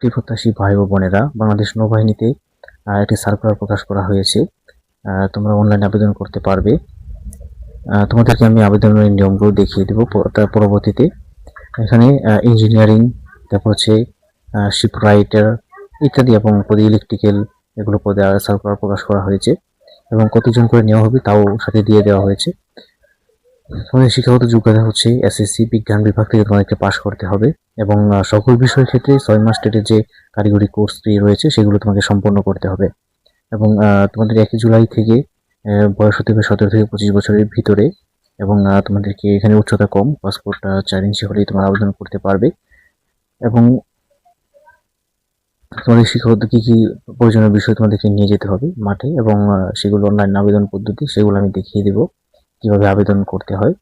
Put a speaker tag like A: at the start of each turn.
A: মুক্তি প্রত্যাশী ভাই ও বোনেরা, বাংলাদেশ নৌবাহিনীতে একটি সার্কুলার প্রকাশ করা হয়েছে। তোমরা অনলাইনে আবেদন করতে পারবে। তোমাদেরকে আমি আবেদনের নিয়মগুলো দেখিয়ে দেবো তার পরবর্তীতে। এখানে ইঞ্জিনিয়ারিং, তারপর হচ্ছে শিপ রাইটার ইত্যাদি এবং পদে ইলেকট্রিক্যাল এগুলো পদে সার্কুলার প্রকাশ করা হয়েছে এবং কতজন করে নেওয়া হবে তাও সাথে দিয়ে দেওয়া হয়েছে। তোমাদের শিক্ষাগত যোগ্যতা হচ্ছে এসএসসি বিজ্ঞান বিভাগ থেকে তোমাদেরকে পাশ করতে হবে এবং সকল বিষয়ের ক্ষেত্রে 6 মাস টেটের যে কারিগরি কোর্স রয়েছে সেগুলো তোমাকে সম্পন্ন করতে হবে এবং তোমাদের 1 জুলাই থেকে বয়স হতে হবে 17 থেকে 25 বছরের ভিতরে এবং তোমাদেরকে এখানে উচ্চতা কম, পাসপোর্ট 4 ইঞ্চি হলেই তোমরা আবেদন করতে পারবে এবং তোমাদের শিক্ষাগত কি কি প্রয়োজনীয় বিষয় তোমাদেরকে নিয়ে যেতে হবে মাঠে এবং সেগুলো অনলাইন আবেদন পদ্ধতি সেগুলো আমি দেখিয়ে দেবো কিভাবে আবেদন করতে হয়।